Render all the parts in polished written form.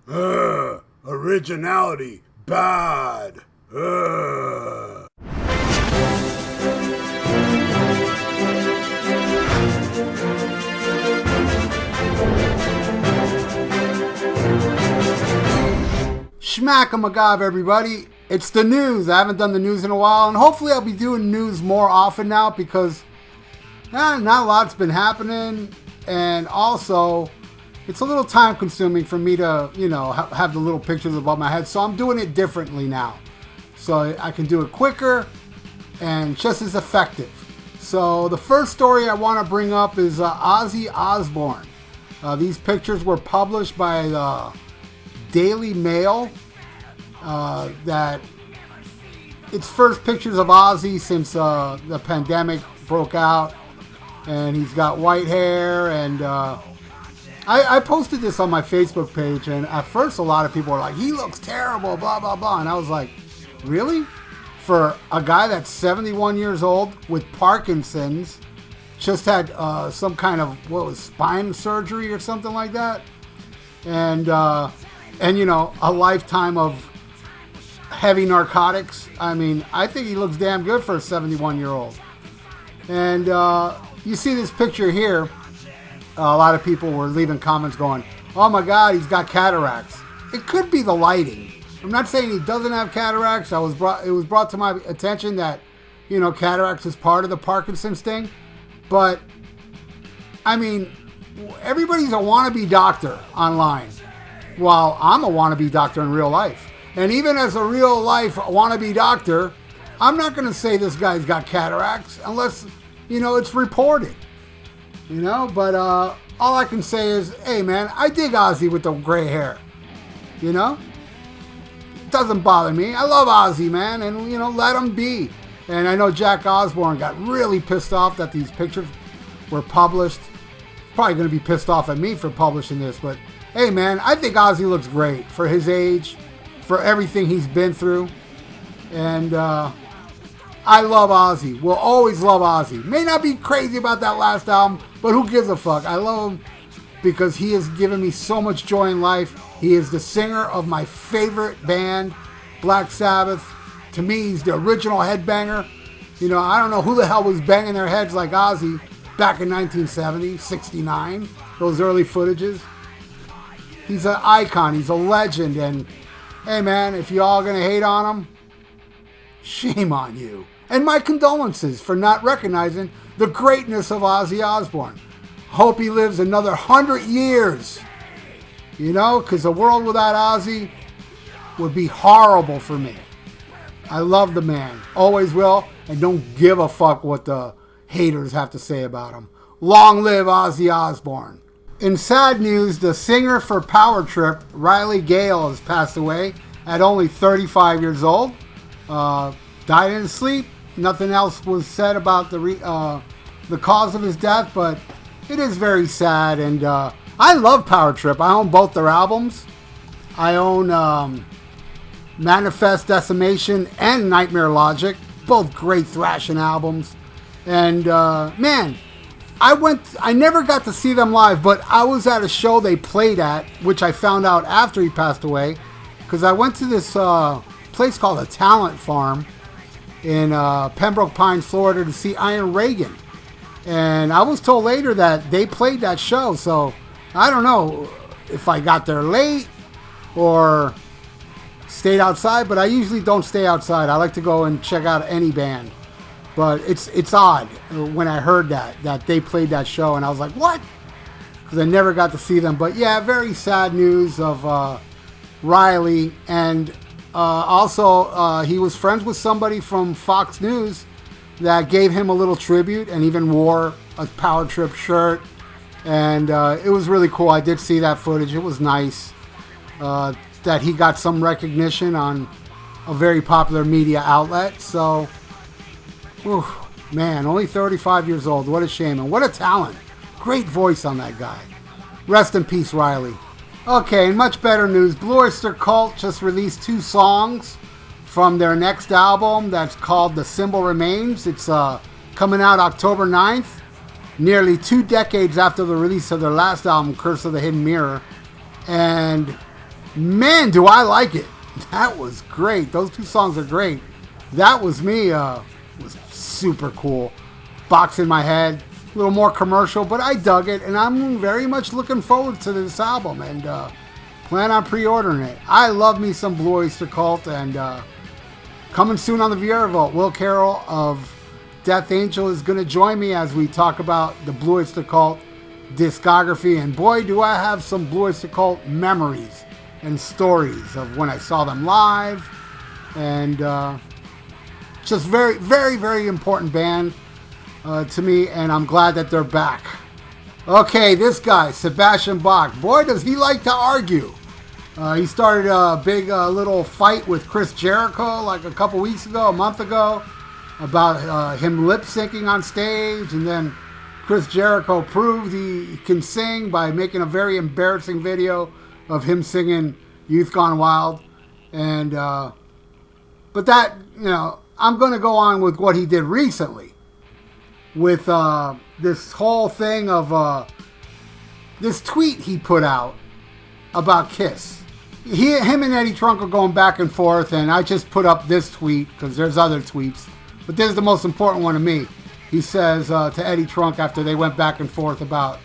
Originality. Bad. SHMACKEMAGOB, everybody. It's the news. I haven't done the news in a while, and hopefully I'll be doing news more often now because not a lot's been happening, and also it's a little time consuming for me to, have the little pictures above my head, so I'm doing it differently now. So I can do it quicker and just as effective. So the first story I want to bring up is Ozzy Osbourne. These pictures were published by the Daily Mail. That it's first pictures of Ozzy since the pandemic broke out, and he's got white hair, and I posted this on my Facebook page, and at first a lot of people were like, he looks terrible, blah blah blah, and I was like, really? For a guy that's 71 years old with Parkinson's, just had some kind of spine surgery or something like that, and a lifetime of heavy narcotics. I mean, I think he looks damn good for a 71-year-old. And you see this picture here. A lot of people were leaving comments going, oh my God, he's got cataracts. It could be the lighting. I'm not saying he doesn't have cataracts. It was brought to my attention that, cataracts is part of the Parkinson's thing. But, I mean, everybody's a wannabe doctor online, while I'm a wannabe doctor in real life. And even as a real life wannabe doctor, I'm not going to say this guy's got cataracts unless, it's reported. But all I can say is, hey man, I dig Ozzy with the gray hair. It doesn't bother me. I love Ozzy, man, and let him be. And I know Jack Osbourne got really pissed off that these pictures were published. Probably going to be pissed off at me for publishing this, but hey man, I think Ozzy looks great for his age, for everything he's been through. And I love Ozzy. Will always love Ozzy. May not be crazy about that last album, but who gives a fuck? I love him because he has given me so much joy in life. He is the singer of my favorite band, Black Sabbath. To me, he's the original headbanger. I don't know who the hell was banging their heads like Ozzy back in 1970, 69, those early footages. He's an icon. He's a legend. And hey, man, if you all going to hate on him, shame on you. And my condolences for not recognizing the greatness of Ozzy Osbourne. Hope he lives another 100 years. Because a world without Ozzy would be horrible for me. I love the man. Always will. And don't give a fuck what the haters have to say about him. Long live Ozzy Osbourne. In sad news, the singer for Power Trip, Riley Gale, has passed away at only 35 years old. Died in his sleep. Nothing else was said about the cause of his death, but it is very sad. And I love Power Trip. I own both their albums. I own Manifest Decimation and Nightmare Logic, both great thrashing albums. And man, I never got to see them live, but I was at a show they played at, which I found out after he passed away, because I went to this place called a Talent Farm in Pembroke Pines, Florida, to see Iron Reagan. And I was told later that they played that show, so I don't know if I got there late or stayed outside, but I usually don't stay outside. I like to go and check out any band. But it's odd when I heard that they played that show, and I was like, what? Because I never got to see them. But yeah, very sad news of Riley. And also, he was friends with somebody from Fox News that gave him a little tribute and even wore a Power Trip shirt. And it was really cool. I did see that footage. It was nice that he got some recognition on a very popular media outlet. So, whew, man, only 35 years old. What a shame. And what a talent. Great voice on that guy. Rest in peace, Riley. Okay, in much better news, Blue Oyster Cult just released 2 songs from their next album that's called The Symbol Remains. It's coming out October 9th, nearly 2 decades after the release of their last album, Curse of the Hidden Mirror. And Man, do I like it. That was great. Those two songs are great. That Was Me was super cool. Box in my head. A little more commercial, but I dug it, and I'm very much looking forward to this album, and plan on pre-ordering it. I love me some Blue Oyster Cult, and coming soon on the VIERA Vault, Will Carroll of Death Angel is going to join me as we talk about the Blue Oyster Cult discography, and boy, do I have some Blue Oyster Cult memories and stories of when I saw them live, and just very, very, very important band to me, and I'm glad that they're back. Okay, this guy, Sebastian Bach, boy, does he like to argue. He started a big little fight with Chris Jericho like a couple weeks ago, a month ago, about him lip-syncing on stage, and then Chris Jericho proved he can sing by making a very embarrassing video of him singing Youth Gone Wild. And but that, I'm going to go on with what he did recently with this whole thing of this tweet he put out about Kiss. Him and Eddie Trunk are going back and forth, and I just put up this tweet because there's other tweets, but this is the most important one to me. He says to Eddie Trunk after they went back and forth about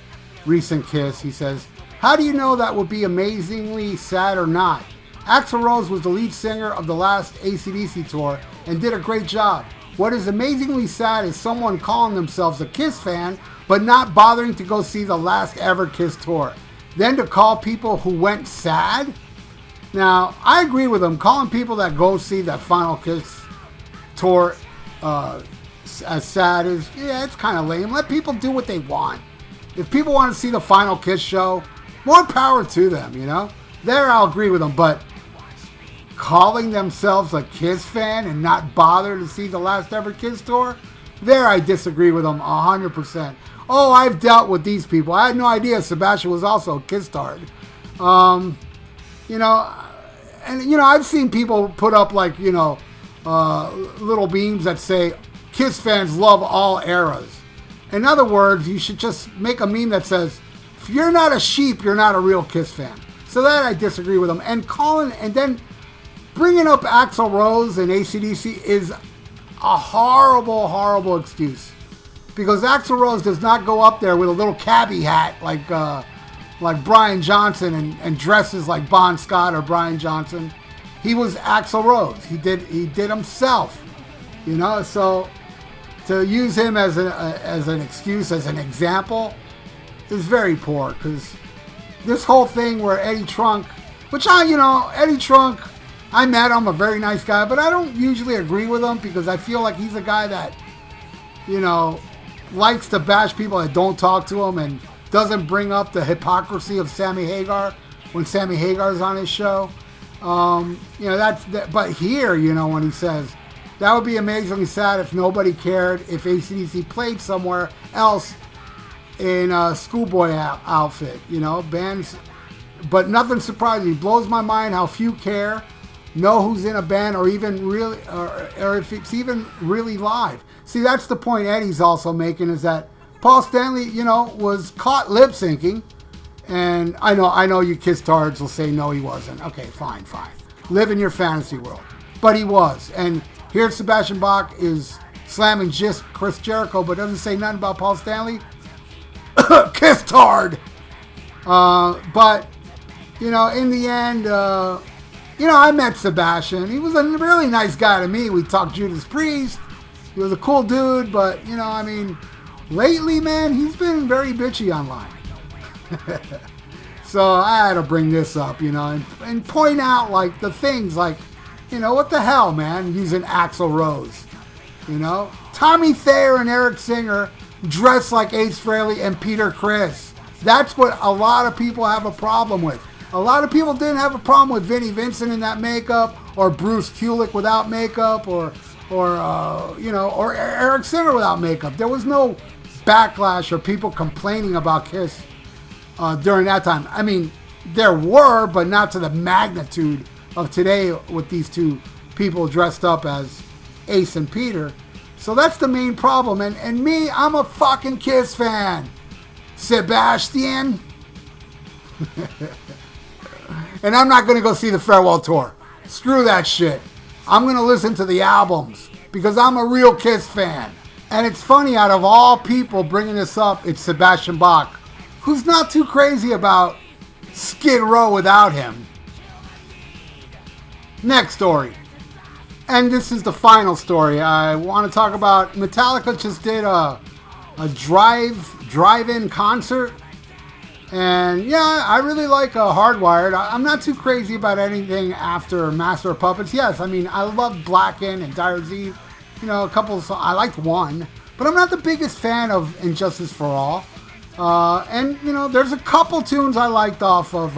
recent Kiss, he says, "How do you know that would be amazingly sad or not? Axl Rose was the lead singer of the last AC/DC tour and did a great job. What is amazingly sad is someone calling themselves a Kiss fan but not bothering to go see the last ever Kiss tour. Then to call people who went sad?" Now, I agree with him. Calling people that go see that final Kiss tour as sad is, it's kind of lame. Let people do what they want. If people want to see the final Kiss show, more power to them, There, I'll agree with them. But calling themselves a Kiss fan and not bother to see the last ever Kiss tour, there I disagree with them 100%. Oh, I've dealt with these people. I had no idea Sebastian was also a Kiss tard. I've seen people put up like, little beams that say, Kiss fans love all eras. In other words, you should just make a meme that says, if you're not a sheep, you're not a real Kiss fan. So that I disagree with them. And then bringing up Axl Rose and AC/DC is a horrible, horrible excuse. Because Axl Rose does not go up there with a little cabbie hat like Brian Johnson and dresses like Bon Scott or Brian Johnson. He was Axl Rose. He did himself, So to use him as an excuse, as an example, is very poor. Because this whole thing where Eddie Trunk, Eddie Trunk, I met him, a very nice guy, but I don't usually agree with him because I feel like he's a guy that, likes to bash people that don't talk to him and doesn't bring up the hypocrisy of Sammy Hagar when Sammy Hagar's on his show. But here, when he says, that would be amazingly sad if nobody cared if AC/DC played somewhere else in a schoolboy outfit, bands. But nothing surprises me. Blows my mind how few care, know who's in a band, or even really, or if it's even really live. See, that's the point Eddie's also making, is that Paul Stanley, was caught lip syncing, and I know you Kiss tards will say no, he wasn't. Okay, fine. Live in your fantasy world, but he was. And here Sebastian Bach is slamming just Chris Jericho, but doesn't say nothing about Paul Stanley. Kiss tard. But in the end, I met Sebastian. He was a really nice guy to me. We talked Judas Priest. He was a cool dude, but, lately, man, he's been very bitchy online. So I had to bring this up, and point out, like, the things, like, what the hell, man, using Axl Rose, Tommy Thayer and Eric Singer dressed like Ace Frehley and Peter Criss. That's what a lot of people have a problem with. A lot of people didn't have a problem with Vinnie Vincent in that makeup, or Bruce Kulick without makeup, or Eric Singer without makeup. There was no backlash or people complaining about Kiss during that time. I mean, there were, but not to the magnitude of today with these two people dressed up as Ace and Peter. So that's the main problem. And me, I'm a fucking Kiss fan. Sebastian. And I'm not going to go see the farewell tour. Screw that shit. I'm going to listen to the albums because I'm a real Kiss fan. And it's funny, out of all people bringing this up, it's Sebastian Bach, who's not too crazy about Skid Row without him. Next story. And this is the final story. I want to talk about Metallica just did a drive-in concert. And yeah, I really like Hardwired. I'm not too crazy about anything after Master of Puppets. Yes, I mean, I love Blacken and Dire Eve. You know, a couple of songs. I liked one. But I'm not the biggest fan of Injustice for All. And, you know, there's a couple tunes I liked off of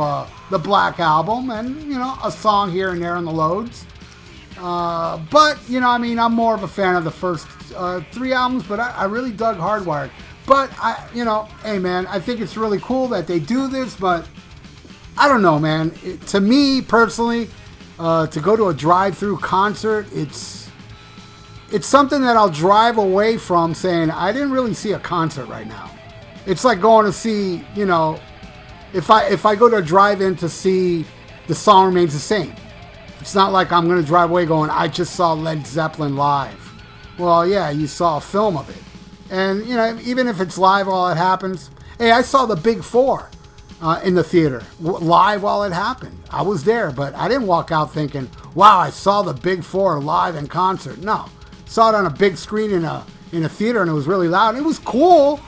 the Black Album. And, you know, a song here and there on the loads. But, you know, I mean, I'm more of a fan of the first 3 albums. But I really dug Hardwired. But, you know, hey, man, I think it's really cool that they do this. But I don't know, man. To me, personally, to go to a drive-through concert, it's something that I'll drive away from saying, I didn't really see a concert right now. It's like going to see, you know, if I go to a drive-in to see The Song Remains the Same. It's not like I'm going to drive away going, I just saw Led Zeppelin live. Well, yeah, you saw a film of it. And, you know, even if it's live while it happens. Hey, I saw the Big Four in the theater live while it happened. I was there, but I didn't walk out thinking, wow, I saw the Big Four live in concert. No. Saw it on a big screen in a theater, and it was really loud. It was cool,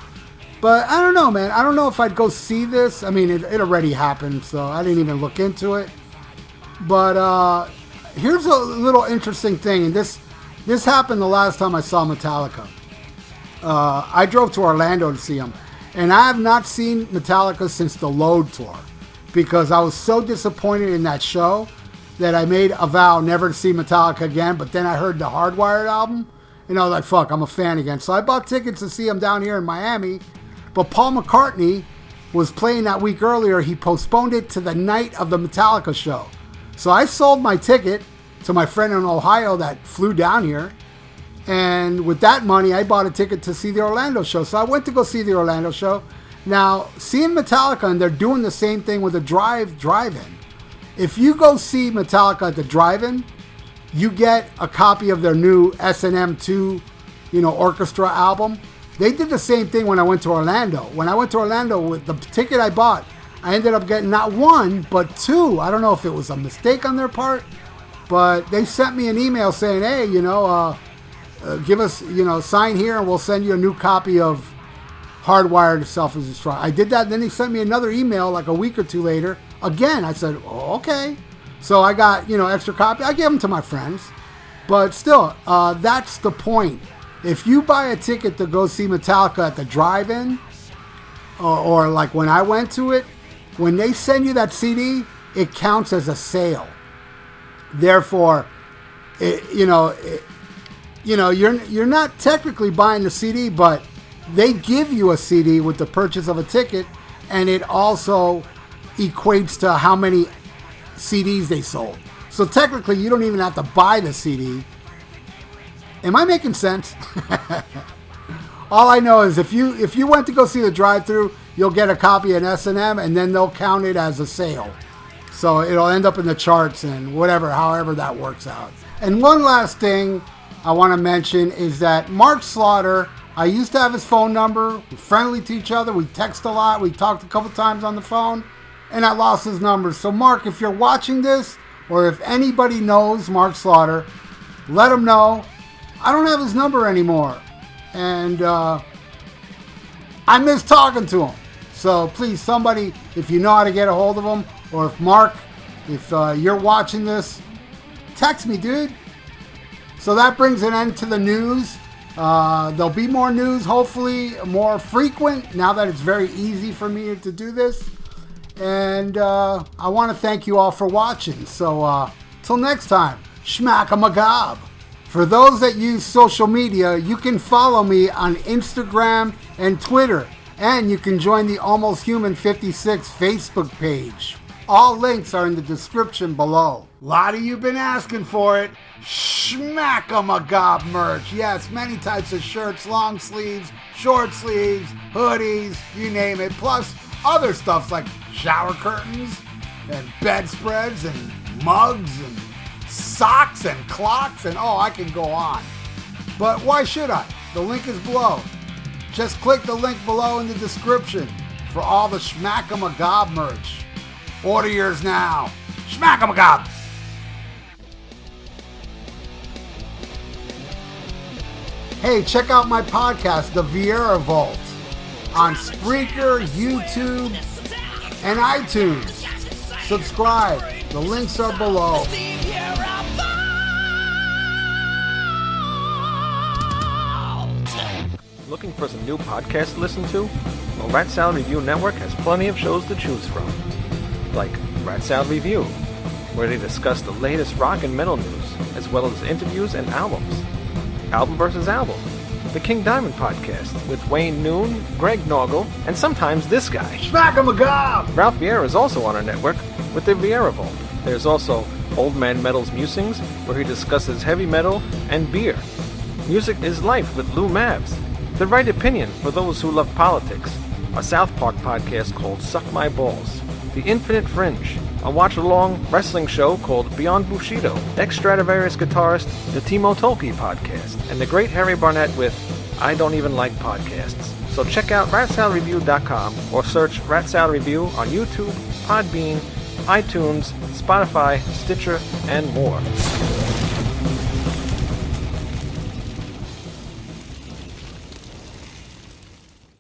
but I don't know, man. I don't know if I'd go see this. I mean, it already happened, so I didn't even look into it. But here's a little interesting thing, and this happened the last time I saw Metallica. I drove to Orlando to see them, and I have not seen Metallica since the Load Tour because I was so disappointed in that show that I made a vow never to see Metallica again. But then I heard the Hardwired album, and I was like, fuck, I'm a fan again. So I bought tickets to see him down here in Miami. But Paul McCartney was playing that week earlier. He postponed it to the night of the Metallica show. So I sold my ticket to my friend in Ohio that flew down here. And with that money, I bought a ticket to see the Orlando show. So I went to go see the Orlando show. Now, seeing Metallica, and they're doing the same thing with a drive-in. If you go see Metallica at the drive-in, you get a copy of their new S&M 2, you know, orchestra album. They did the same thing when I went to Orlando. When I went to Orlando with the ticket I bought, I ended up getting not 1, but 2. I don't know if it was a mistake on their part, but they sent me an email saying, hey, you know, give us, you know, sign here and we'll send you a new copy of Hardwired Self-Destruct. I did that, and then they sent me another email like a week or 2 later. Again, I said, oh, okay. So I got, you know, extra copy. I gave them to my friends. But still, that's the point. If you buy a ticket to go see Metallica at the drive-in, or like when I went to it, when they send you that CD, it counts as a sale. Therefore, you're not technically buying the CD, but they give you a CD with the purchase of a ticket, and it also equates to how many CDs they sold. So technically, you don't even have to buy the CD. Am I making sense? All I know is if you went to go see the drive-thru, you'll get a copy of S&M, and then they'll count it as a sale. So it'll end up in the charts and whatever, however that works out. And one last thing I want to mention is that Mark Slaughter, I used to have his phone number. We're friendly to each other. We text a lot. We talked a couple times on the phone. And I lost his number. So, Mark, if you're watching this, or if anybody knows Mark Slaughter, let him know. I don't have his number anymore. And I miss talking to him. So, please, somebody, if you know how to get a hold of him, or if Mark, if you're watching this, text me, dude. So that brings an end to the news. There'll be more news, hopefully more frequent, now that it's very easy for me to do this. And I want to thank you all for watching. So till next time, SHMACKEMAGOB. For those that use social media, you can follow me on Instagram and Twitter. And you can join the Almost Human 56 Facebook page. All links are in the description below. A lot of you been asking for it. SHMACKEMAGOB merch. Yes, many types of shirts, long sleeves, short sleeves, hoodies, you name it. Plus other stuff like shower curtains, and bedspreads and mugs and socks and clocks and oh, I can go on. But why should I? The link is below. Just click the link below in the description for all the SHMACKEMAGOB merch. Order yours now. SHMACKEMAGOB! Hey, check out my podcast, The VIERA Vault, on Spreaker, YouTube, and iTunes. Subscribe. The links are below. Looking for some new podcasts to listen to? Well, Rat Salad Review Network has plenty of shows to choose from. Like Rat Salad Review, where they discuss the latest rock and metal news, as well as interviews and albums. Album vs. Album, the King Diamond podcast with Wayne Noon, Greg Norgal, and sometimes this guy. SHMACKEMAGOB! Ralph Vieira is also on our network with the VIERA Vault. There's also Old Man Metal's Musings, where he discusses heavy metal and beer. Music is Life with Lou Mavs. The Right Opinion for those who love politics. A South Park podcast called Suck My Balls. The Infinite Fringe, a watch-along wrestling show called Beyond Bushido, ex-Stradivarius guitarist, the Timo Tolkki podcast, and the great Harry Barnett with I Don't Even Like Podcasts. So check out ratsaladreview.com or search Rat Salad Review on YouTube, Podbeam, iTunes, Spotify, Stitcher, and more.